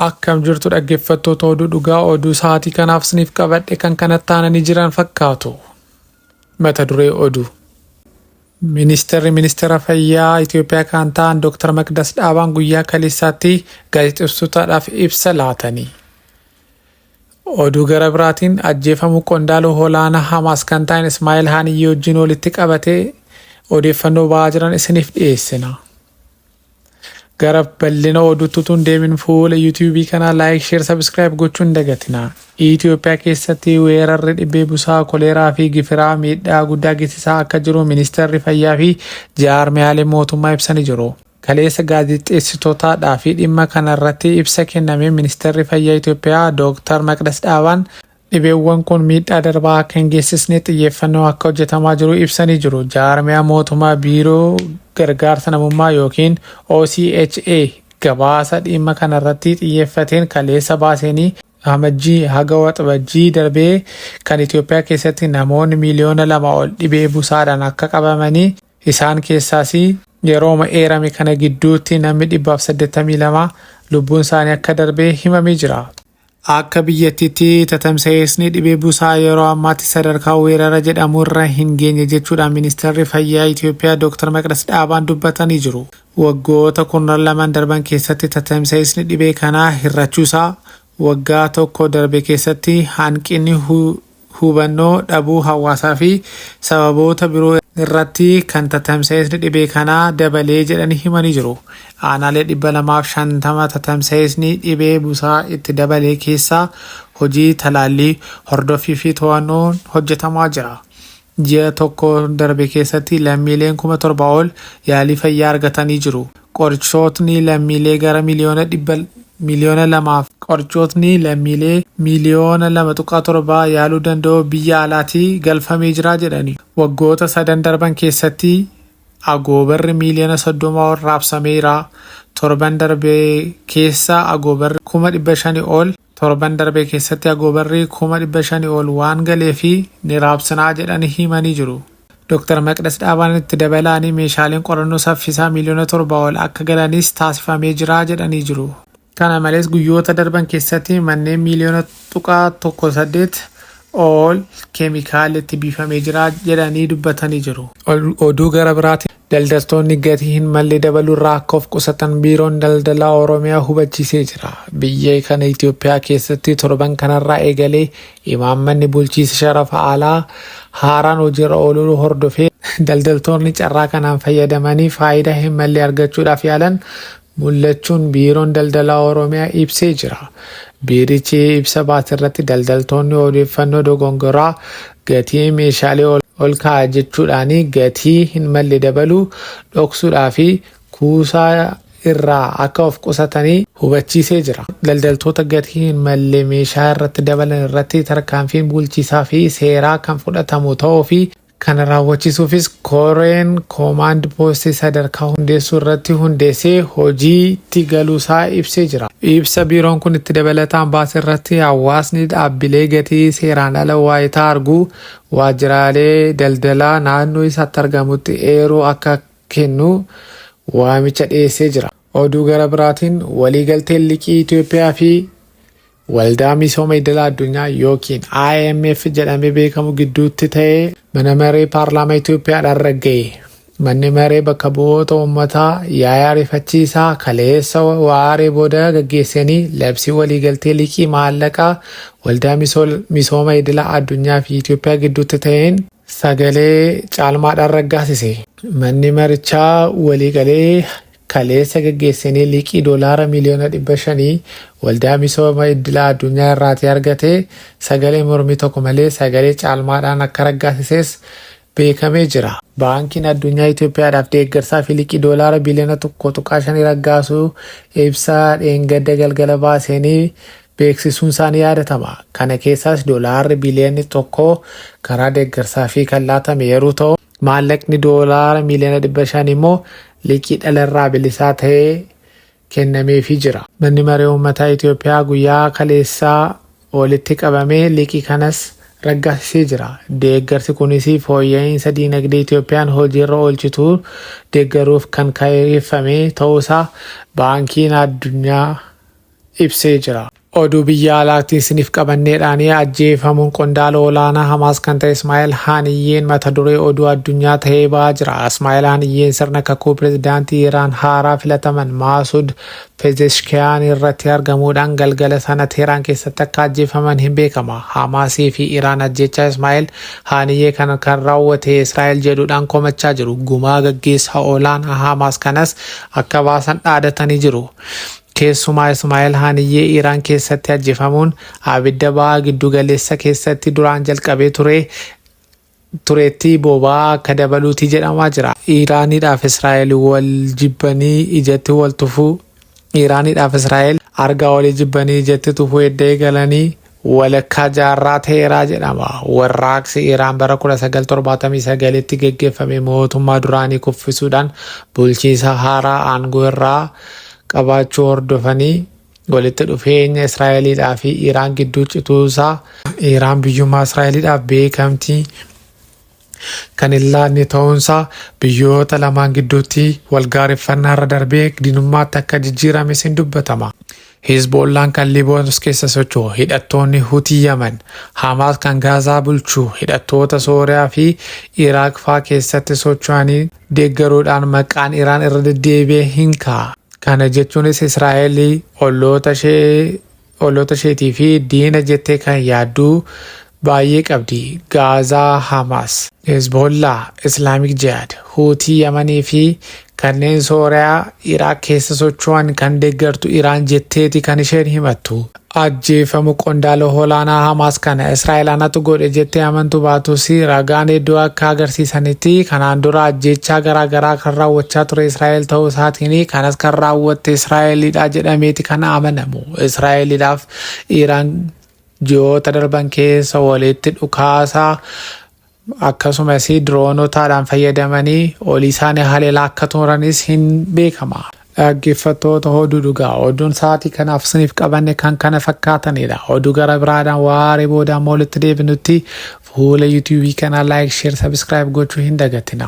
Akkam jirtu dhaggeeffattoota oduu dhugaa oduu sa'aatii kanaaf isiniif qabadhe kan kanatti aananii jiran fakkaatu. Mata duree oduu. Ministeera Fayyaa Itoophiyaa kan ta'an Dr. Maqdas Dhaabaan guyyaa kaleessaatti gaazexeessootaadhaaf ibsa laatanii. Oduu gara biraatiin ajjeefamuu qondaalaa olaanaa Hamaas kan ta'an Ismaa'eel Haniyyee wajjin walitti qabatee odeeffannoo ba'aa jiran isiniif dhiyeessina. Gara bal'ina oduutti tun deemin fuula YouTube kanaa like, share, subscribe gochuun dagatina. Itoophiyaa keessatti weerarri dhibee busaa, koleeraa fi gifiraa miidhaa guddaa geessisaa akka jiru Ministeerri Fayyaa fi jaarmiyaaleen mootummaa ibsanii jiru. Kaleessa gaazexeessitootaadhaaf dhimma kanarratti ibsa kenname Ministeerri Fayyaa Itoophiyaa Dr. Maqdas Dhaabaan dhibeewwan kun miidhaa darbaa akka hin geessisne xiyyeeffannoo akka hojjetamaa jiru ibsanii jiru. Jaarmiyaa mootummaa biiroo gargaarsa namummaa yookiin OCHA gabaasa dhimma kanarratti xiyyeeffateen kaleessa baasanii amajjii haga waxabajjii darbee kan Itoophiyaa keessatti namoonni miliyoona 2 ol dhibee busaadhaan akka qabamanii isaan keessaas yeroo eerame kana gidduutti namni 182 lubbuun isaanii akka darbee himamee jira. Akka biyyattiitti tatamsa'insi dhibee busaa yeroo ammaatti sadarkaa weerara jedhamu irra hin geenye jechuudhaan Ministeerri Fayyaa Itoophiyaa Dr. Maqdas Dhaabaan dubbatanii jiru. Waggoota 12 darban keessatti tatamsa'insi dhibee kanaa hir'achuusaa, waggaa tokko darbe keessatti hanqinni hubannoo dhabuu hawaasaa fi sababoota biroo irratti kan tatamsa'insi dhibee kanaa dabalee jedhanii himanii jiru. Aanaalee 250 tatamsa'insi dhibee busaa itti dabalee keessaa hojii talaallii, hordoffii fi to'annoon hojjetamaa jira. Ji'a tokko darbe keessatti lammiileen 7,000 ol yaalii fayyaa argatanii jiru. Qorichootni lammiilee gara miliyoona 2 qorichootni lammiilee miliyoona 2.7 yaaluu danda'u biyya alaatii galfamee jira jedhani. Waggoota 3 darban keessatti agoobarri miliyoona 30 ol raabsameera. Torban darbe keessa agoobarri 500,000 ol torban darbe keessatti agoobarri 500,000 ol waan galeefi ni raabsanaa jedhanii himanii jiru. Dr. Maqdas Dhaabaan itti dabalaanii meeshaaleen qorannoo saffisaa miliyoona 7 ol akka galanis taasifamee jira jedhanii jiru. Kana malees guyyoota darban keessatti manneen miliyoona 1.8 ol keemikaalitti biifamee jira jedhanii dubbatanii jiru. Oduu gara biraatiin daldaltoonni gatii hin malle dabaluu irraa akka of qusatan biiroon daldalaa Oromiyaa hubachiisee jira. Biyya kana Itoophiyaa keessatti torban kanarraa eegalee imaammanni bulchiinsa sharafa alaa haaraan hojiirra ooluu hordofee daldaltoonni carraa kanaan fayyadamanii faayidaa hin malle argachuudhaaf yaalan mul'achuun biiroon daldalaa Oromiyaa ibsee jira. Biirichi ibsa baase irratti daldaltoonni odeeffannoo dogongoraa gatii meeshaalee ol ka'aa jechuudhaan gatii hin malle dabaluu dhoksuudhaa fi kuusaa irraa akka of qusatanii hubachiisee jira. Daldaltoota gatii hin malle meeshaa irratti dabalan irratti tarkaanfiin bulchiinsaa fi seeraa kan fudhatamu ta'uu fi kana raawwachiisuufis koreen koomaand poostii sadarkaa hundeessuu irratti hundeessee hojiitti galuusaa ibsee jira. Ibsa biiroon kun itti dabalataan baase irratti hawaasni dhaabbilee gatii seeraan ala waayitaa arguu waajjiraalee daldalaa naannoo isaatti argamutti eeruu akka kennu waamicha dhiyeessee jira. Oduu gara biraatiin waliigalteen liqii Itoophiyaa fi Waldaa Misooma Idil Addunyaa yookiin IMF jedhamee beekamu gidduutti ta'ee mana maree paarlaamaa Itoophiyaadhaan ragga'e. Manni maree bakka bu'oota uummataa yaa'ii ariifachiisaa kaleessa waaree booda gaggeessanii labsii waliigaltee liqii maallaqaa Waldaa Misooma Idil Addunyaa fi Itoophiyaa gidduutti ta'een sagalee caalmaadhaan raggaasise. Manni marichaa waliigalee kaleessa gaggeessanii liqii doolaara miliyoona 500 Waldaa Misooma Idil Addunyaa irraatii argate sagalee mormii tokko malee sagalee caalmaadhaan akka raggaasises beekamee jira. Baankiin Addunyaa Itoophiyaadhaaf deeggarsaa fi liqii doolaara biliyoona 1.5 raggaasuu ibsa dheengadda galgala baasanii beeksisuun isaanii yaadatama. Kana keessaas doolaarri biliyoonni 1 karaa deeggarsaa fi kan laatame yeroo ta'u maallaqni doolaara miliyoona 500 immoo liqii dhalarraa bilisaa ta'ee kennameefii jira. Manni maree uummataa Itoophiyaa guyyaa kaleessaa walitti qabamee liqii kanas raggaasisee jira. Deeggarsi kunis fooyya'insa diinagdee Itoophiyaan hojiirra oolchitu deeggaruuf kan karoorfame ta'uusaa baankiin addunyaa ibsee jira. Oduu biyya alaatti isiniif qabanneedhaan ajjeefamuun qondaala olaanaa Hamaas kan ta'e Ismaa'eel Haniyyeen mata duree oduu addunyaa ta'ee ba'aa jira. Ismaa'eel Haniyyeen sirna kakuu pireezidaantii Iraan haaraa filataman Maasuud Pezeshkiyan irratti argamuudhaan galgala sana Teheraan keessatti akka ajjeefaman hin beekama. Hamaasii fi Iraan ajjechaa Ismaa'eel Haniyyee kan raawwate Israa'el jedhuudhaan komachaa jiru. Gumaa gaggeessaa olaanaa Hamaas kanas akka baasan dhaadatanii jiru. Keessumaa Ismaa'eel Haniyyee Iraan keessatti ajjeefamuun abidda ba'aa giddu galeessa keessatti duraan jalqabee tureetti boba'aa akka dabaluuti jedhamaa jira. Iraaniidhaaf Israa'el wal jibbanii ijatti wal tufuu Iraaniidhaaf Israa'el argaa walii jibbanii ijatti tufuu edda eegalanii walakkaa jaarraa ta'eeraa jedhama. Warraaqsi Iraan bara 1979tti geggeeffame mootummaa duraanii kuffisuudhaan bulchiinsa haaraa aangoo irraa qabaachuu hordofanii walitti dhufeenya Israa'eliidhaa fi Iraan gidduu cituusaa Iraan biyyummaa Israa'eliidhaaf beekamtii kan hin laanne ta'uunsaa biyyoota lamaan gidduutti walgaareffannaa irra darbee diinummaatti akka jijjiirames hin dubbatama. Hizboollaan kan Libaanoos keessa socho'u, hidhattoonni Hutii Yaman, Hamaas kan Gaazaa bulchu, hidhattoota Sooriyaa fi Iraaq fa'aa keessatti socho'anii deeggaruudhaan maqaan Iraan irra deddeebi'ee hin kaa'a. Kana jechuunis Israa'el olloota isheetii fi diina jettee kan yaadduu baay'ee qabdi. Gaazaa, Hamaas, Hezbollaa, Islaamik Jihaad, Hutii Yamanii fi kanneen Sooriyaa Iraaq keessa socho'an kan deeggartu Iraan jetteeti kan isheen himattu. Ajjeefamu qondaala olaanaa Hamaas kana Israa'el anatu godhe jettee amantu baatus ragaan hedduu akka agarsiisanitti kanaan dura ajjechaa garaagaraa kan raawwachaa ture Israa'el ta'uu isaatiin kanas kan raawwatte Israa'elidha jedhameeti kan amanamu. Israa'eliidhaaf Iraan ji'oota darban keessa walitti dhukaasaa akkasumas diroonotaadhaan fayyadamanii olii isaanii haleelaa akka turanis hin beekama. Dhaggeeffattoota oduu dhugaa oduun sa'aatii kanaaf isiniif qabanne kan kana fakkaatanidha. Oduu gara biraadhaan waaree booda walitti deebinutti fuula yuutuubii kanaa laayik, sheer, sabiskiraayib gochuu hin dagatina.